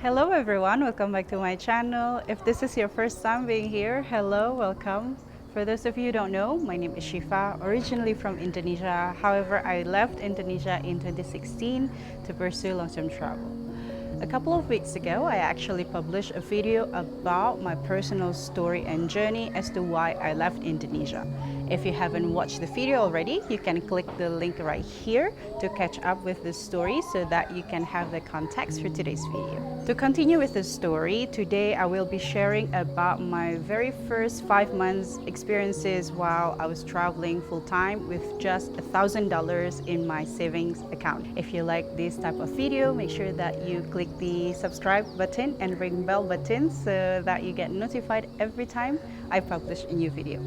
Hello everyone, welcome back to my channel. If this is your first time being here, hello, welcome. For those of you who don't know, my name is Shifa, originally from Indonesia. However, I left Indonesia in 2016 to pursue long-term travel. A couple of weeks ago, I actually published a video about my personal story and journey as to why I left Indonesia. If you haven't watched the video already, you can click the link right here to catch up with the story so that you can have the context for today's video. To continue with the story, today I will be sharing about my very first 5 months experiences while I was traveling full-time with just $1,000 in my savings account. If you like this type of video, make sure that you click the subscribe button and ring bell button so that you get notified every time I publish a new video.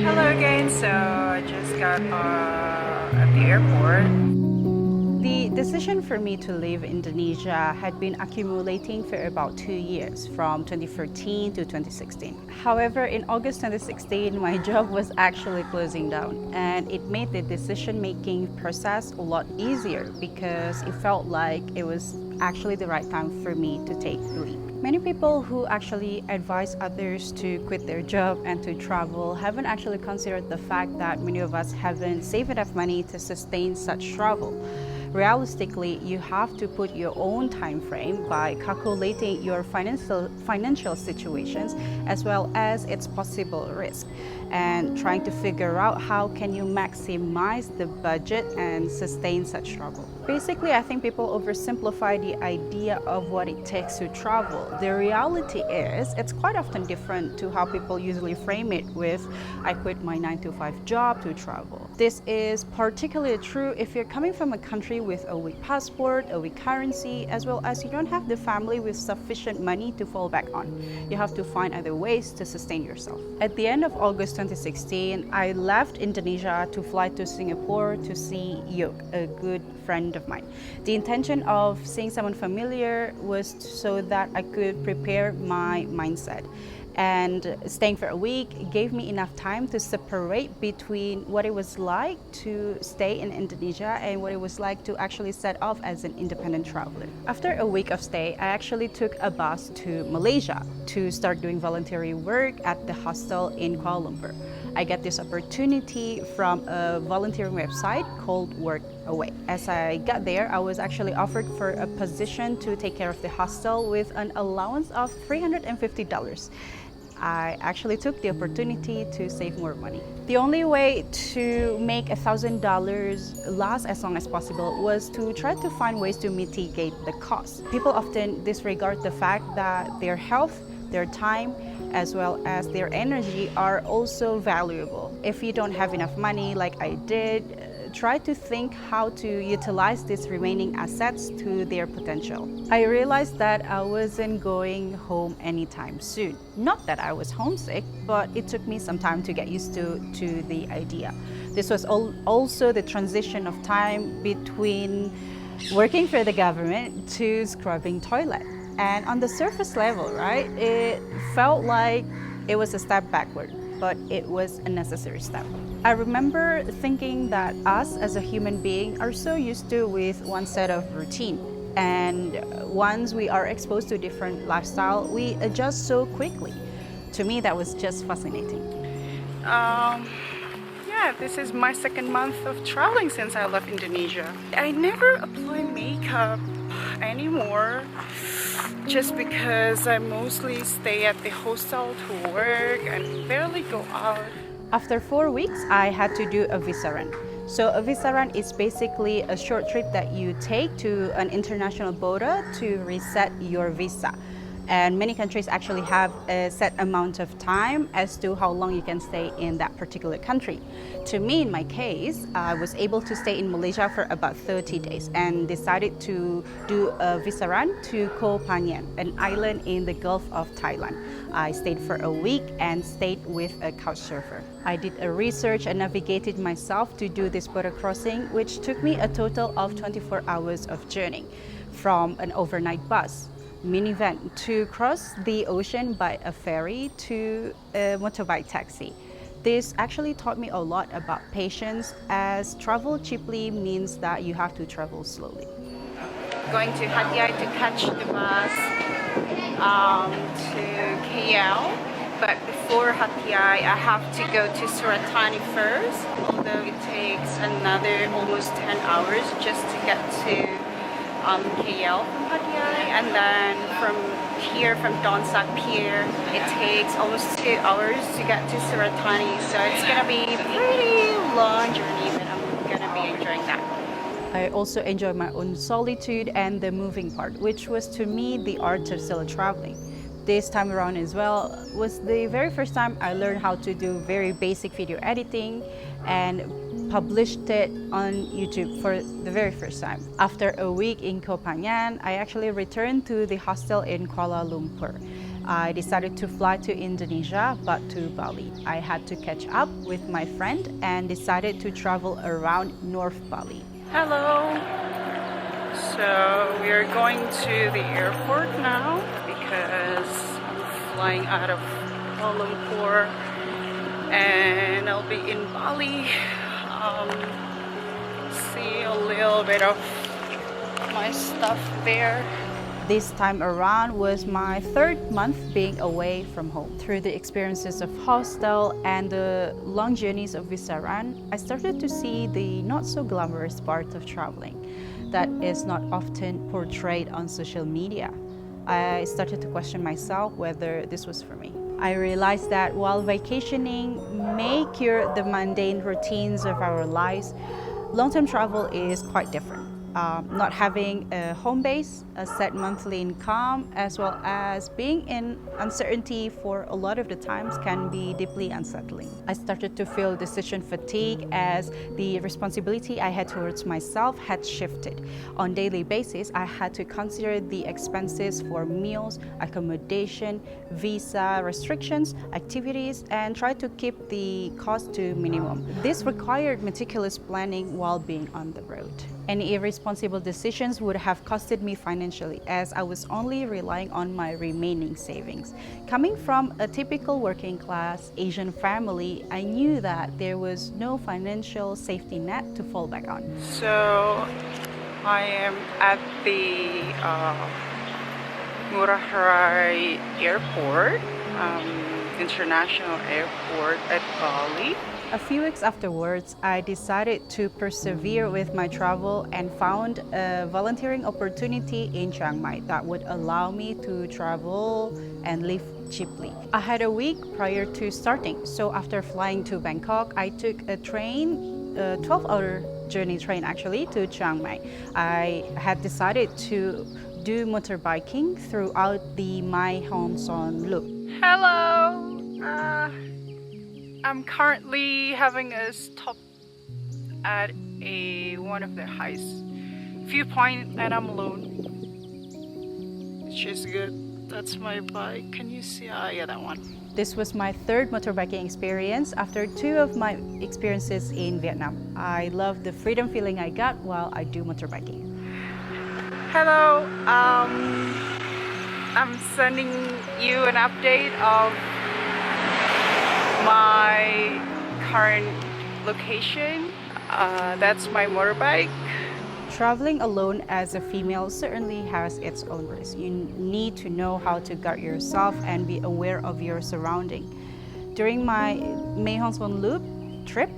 Hello again, so I just got at the airport. The decision for me to leave Indonesia had been accumulating for about 2 years, from 2013 to 2016. However, in August 2016, my job was actually closing down, and it made the decision-making process a lot easier because it felt like it was actually the right time for me to take the leap. Many people who actually advise others to quit their job and to travel haven't actually considered the fact that many of us haven't saved enough money to sustain such travel. Realistically, you have to put your own time frame by calculating your financial situations as well as its possible risk and trying to figure out how can you maximize the budget and sustain such travel. Basically, I think people oversimplify the idea of what it takes to travel. The reality is it's quite often different to how people usually frame it with, I quit my 9-to-5 job to travel. This is particularly true if you're coming from a country with a weak passport, a weak currency, as well as you don't have the family with sufficient money to fall back on. You have to find other ways to sustain yourself. At the end of August 2016, I left Indonesia to fly to Singapore to see Yok, a good friend of mine. The intention of seeing someone familiar was so that I could prepare my mindset. And staying for a week gave me enough time to separate between what it was like to stay in Indonesia and what it was like to actually set off as an independent traveler. After a week of stay, I actually took a bus to Malaysia to start doing voluntary work at the hostel in Kuala Lumpur. I got this opportunity from a volunteering website called Work Away. As I got there, I was actually offered for a position to take care of the hostel with an allowance of $350. I actually took the opportunity to save more money. The only way to make $1,000 last as long as possible was to try to find ways to mitigate the cost. People often disregard the fact that their health, their time, as well as their energy are also valuable. If you don't have enough money like I did, try to think how to utilize these remaining assets to their potential. I realized that I wasn't going home anytime soon. Not that I was homesick, but it took me some time to get used to the idea. This was also the transition of time between working for the government to scrubbing toilet. And on the surface level, right, it felt like it was a step backward, but it was a necessary step. I remember thinking that us as a human being are so used to with one set of routine. And once we are exposed to different lifestyle, we adjust so quickly. To me, that was just fascinating. Yeah, this is my second month of traveling since I left Indonesia. I never apply makeup anymore just because I mostly stay at the hostel to work and barely go out. After 4 weeks, I had to do a visa run. So a visa run is basically a short trip that you take to an international border to reset your visa. And many countries actually have a set amount of time as to how long you can stay in that particular country. To me, in my case, I was able to stay in Malaysia for about 30 days and decided to do a visa run to Koh Phangan, an island in the Gulf of Thailand. I stayed for a week and stayed with a couch surfer. I did a research and navigated myself to do this border crossing, which took me a total of 24 hours of journey from an overnight bus, minivan, to cross the ocean by a ferry to a motorbike taxi, This actually taught me a lot about patience, as travel cheaply means that you have to travel slowly. Going to Hat Yai to catch the bus to KL, but before Hat Yai I have to go to Suratani first, although it takes another almost 10 hours just to get to KL from Hat Yai, and then from here, from Donsak Pier, it takes almost 2 hours to get to Suratani, so it's gonna be a pretty long journey, but I'm gonna be enjoying that. I also enjoy my own solitude and the moving part, which was to me the art of solo traveling. This time around as well was the very first time I learned how to do very basic video editing and published it on YouTube for the very first time. After a week in Koh Phangan, I actually returned to the hostel in Kuala Lumpur. I decided to fly to Indonesia, but to Bali. I had to catch up with my friend and decided to travel around North Bali. Hello! So we are going to the airport now because I'm flying out of Kuala Lumpur and I'll be in Bali. See a little bit of my stuff there. This time around was my third month being away from home. Through the experiences of hostel and the long journeys of Visaran, I started to see the not so glamorous part of traveling that is not often portrayed on social media. I started to question myself whether this was for me. I realized that while vacationing may cure the mundane routines of our lives, long-term travel is quite different. Not having a home base, a set monthly income, as well as being in uncertainty for a lot of the times can be deeply unsettling. I started to feel decision fatigue as the responsibility I had towards myself had shifted. On a daily basis, I had to consider the expenses for meals, accommodation, visa restrictions, activities, and try to keep the cost to minimum. This required meticulous planning while being on the road. Any irresponsible decisions would have costed me financially, as I was only relying on my remaining savings. Coming from a typical working class Asian family, I knew that there was no financial safety net to fall back on. So I am at the Ngurah Rai Airport, International Airport at Bali. A few weeks afterwards, I decided to persevere with my travel and found a volunteering opportunity in Chiang Mai that would allow me to travel and live cheaply. I had a week prior to starting, so after flying to Bangkok, I took a train, a 12-hour journey train actually, to Chiang Mai. I had decided to do motorbiking throughout the Mai Hong Son loop. Hello! I'm currently having a stop at one of the highest viewpoint and I'm alone, which is good. That's my bike. Can you see? Yeah, that one. This was my third motorbiking experience after 2 of my experiences in Vietnam. I love the freedom feeling I got while I do motorbiking. Hello, I'm sending you an update of my current location. That's my motorbike. Traveling alone as a female certainly has its own risks. You need to know how to guard yourself and be aware of your surrounding. During my Mae Hong Son Loop trip,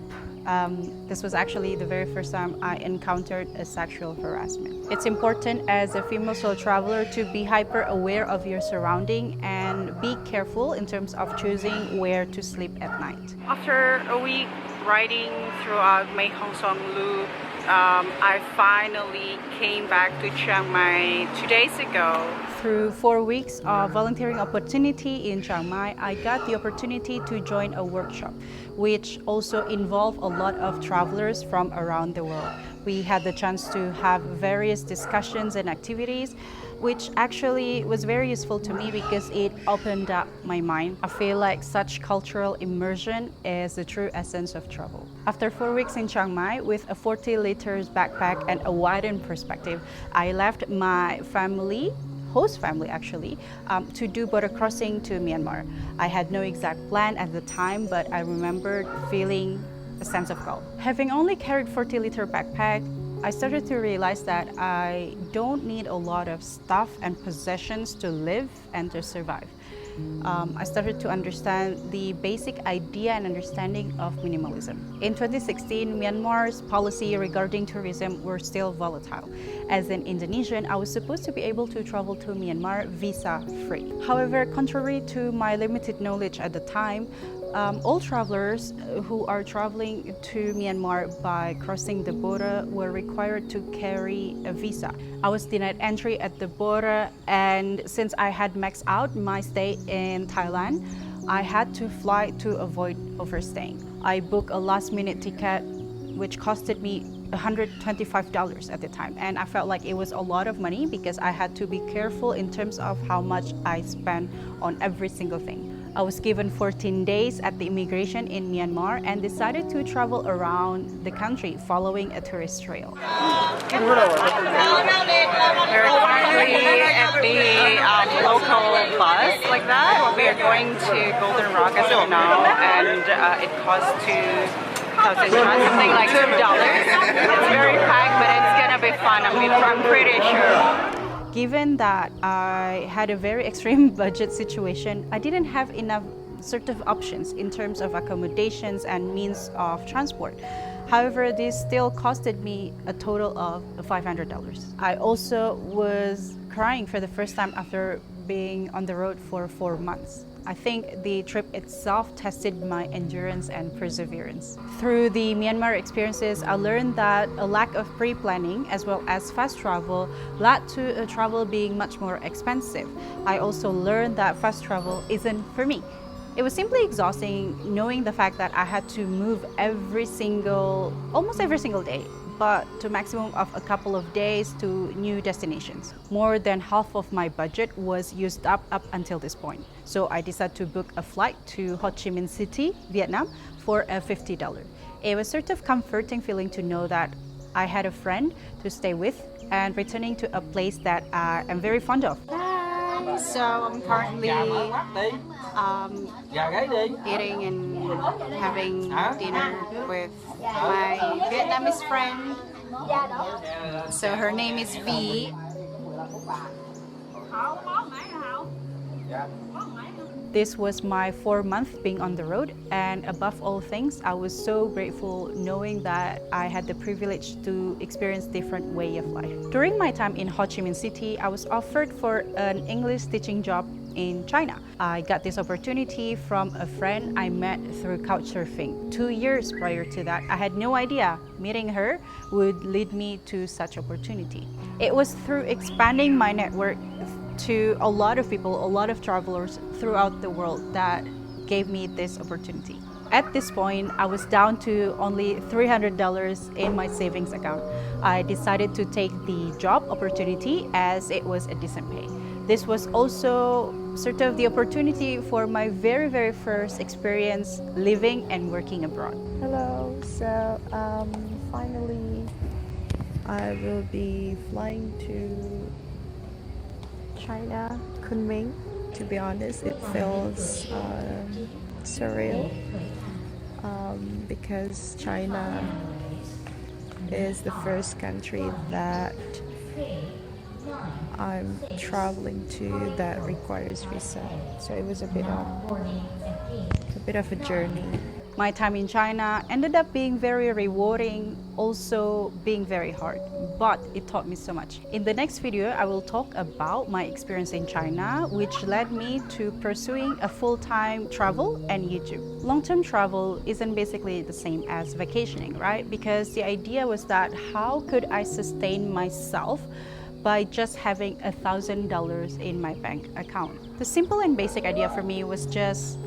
this was actually the very first time I encountered a sexual harassment. It's important as a female solo traveler to be hyper aware of your surrounding and be careful in terms of choosing where to sleep at night. After a week riding throughout Mae Hong Son Loop, I finally came back to Chiang Mai 2 days ago. Through 4 weeks of volunteering opportunity in Chiang Mai, I got the opportunity to join a workshop, which also involved a lot of travelers from around the world. We had the chance to have various discussions and activities, which actually was very useful to me because it opened up my mind. I feel like such cultural immersion is the true essence of travel. After 4 weeks in Chiang Mai with a 40 liters backpack and a widened perspective, I left my family host family actually, to do border crossing to Myanmar. I had no exact plan at the time, but I remembered feeling a sense of calm. Having only carried 40-liter backpack, I started to realize that I don't need a lot of stuff and possessions to live and to survive. I started to understand the basic idea and understanding of minimalism. In 2016, Myanmar's policy regarding tourism were still volatile. As an Indonesian, I was supposed to be able to travel to Myanmar visa-free. However, contrary to my limited knowledge at the time, all travelers who are traveling to Myanmar by crossing the border were required to carry a visa. I was denied entry at the border, and since I had maxed out my stay in Thailand, I had to fly to avoid overstaying. I booked a last-minute ticket which costed me $125 at the time, and I felt like it was a lot of money because I had to be careful in terms of how much I spent on every single thing. I was given 14 days at the immigration in Myanmar and decided to travel around the country following a tourist trail. We're currently at the local bus like that. We are going to Golden Rock as of now, and it costs 2,000 baht, something like $2. It's very packed, but it's gonna be fun. I'm pretty sure. Given that I had a very extreme budget situation, I didn't have enough sort of options in terms of accommodations and means of transport. However, this still costed me a total of $500. I also was crying for the first time after being on the road for 4 months. I think the trip itself tested my endurance and perseverance. Through the Myanmar experiences, I learned that a lack of pre-planning as well as fast travel led to travel being much more expensive. I also learned that fast travel isn't for me. It was simply exhausting knowing the fact that I had to move almost every single day, but to a maximum of a couple of days to new destinations. More than half of my budget was used up until this point. So I decided to book a flight to Ho Chi Minh City, Vietnam for a $50. It was sort of comforting feeling to know that I had a friend to stay with and returning to a place that I am very fond of. So I'm currently eating and having dinner with my Vietnamese friend. So her name is V. This was my 4th month being on the road, and above all things, I was so grateful knowing that I had the privilege to experience different way of life. During my time in Ho Chi Minh City, I was offered for an English teaching job in China. I got this opportunity from a friend I met through couchsurfing. 2 years prior to that, I had no idea meeting her would lead me to such opportunity. It was through expanding my network to a lot of people, a lot of travelers throughout the world that gave me this opportunity. At this point, I was down to only $300 in my savings account. I decided to take the job opportunity as it was a decent pay. This was also sort of the opportunity for my very first experience living and working abroad. Hello, so finally I will be flying to China, Kunming. To be honest, it feels surreal because China is the first country that I'm traveling to that requires visa. So it was a bit of a journey. My time in China ended up being very rewarding, also being very hard, but it taught me so much. In the next video, I will talk about my experience in China, which led me to pursuing a full-time travel and YouTube. Long-term travel isn't basically the same as vacationing, right? Because the idea was that how could I sustain myself by just having $1,000 in my bank account? The simple and basic idea for me was just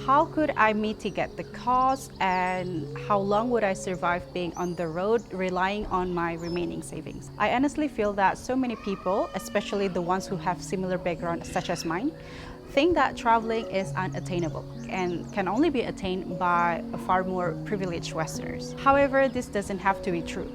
how could I mitigate the cost and how long would I survive being on the road relying on my remaining savings? I honestly feel that so many people, especially the ones who have similar backgrounds such as mine, think that traveling is unattainable and can only be attained by far more privileged Westerners. However, this doesn't have to be true.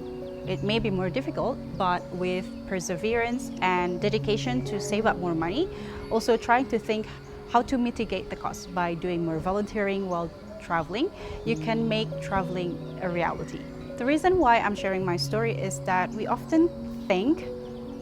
It may be more difficult, but with perseverance and dedication to save up more money, also trying to think how to mitigate the cost by doing more volunteering while traveling, you can make traveling a reality. The reason why I'm sharing my story is that we often think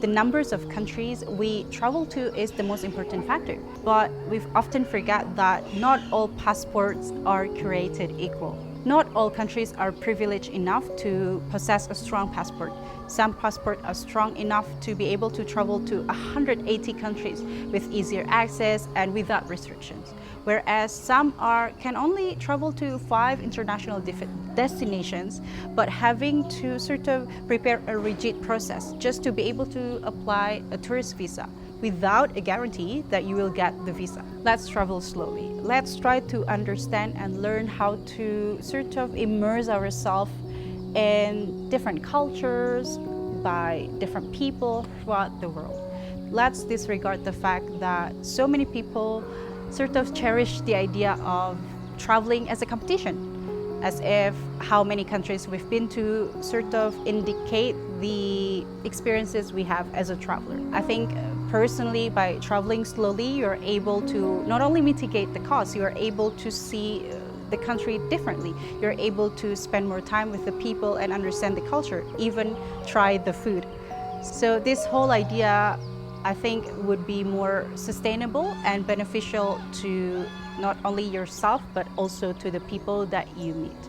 the numbers of countries we travel to is the most important factor, but we've often forgot that not all passports are created equal. Not all countries are privileged enough to possess a strong passport. Some passports are strong enough to be able to travel to 180 countries with easier access and without restrictions, whereas some can only travel to 5 international destinations, but having to sort of prepare a rigid process just to be able to apply a tourist visa without a guarantee that you will get the visa. Let's travel slowly. Let's try to understand and learn how to sort of immerse ourselves in different cultures by different people throughout the world. Let's disregard the fact that so many people sort of cherish the idea of traveling as a competition, as if how many countries we've been to sort of indicate the experiences we have as a traveler. I think personally, by traveling slowly, you're able to not only mitigate the cost, you're able to see the country differently. You're able to spend more time with the people and understand the culture, even try the food. So this whole idea, I think, would be more sustainable and beneficial to not only yourself, but also to the people that you meet.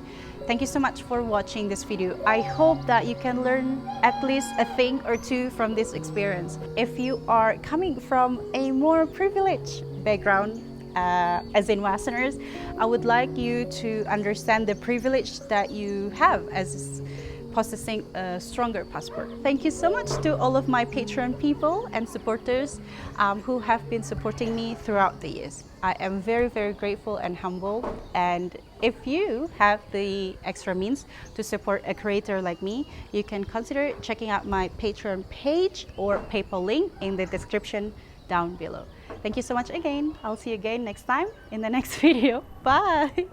Thank you so much for watching this video. I hope that you can learn at least a thing or two from this experience. If you are coming from a more privileged background, as in Westerners, I would like you to understand the privilege that you have as possessing a stronger passport. Thank you so much to all of my Patreon people and supporters who have been supporting me throughout the years. I am very, very grateful and humble. And if you have the extra means to support a creator like me, you can consider checking out my Patreon page or PayPal link in the description down below. Thank you so much again. I'll see you again next time in the next video. Bye!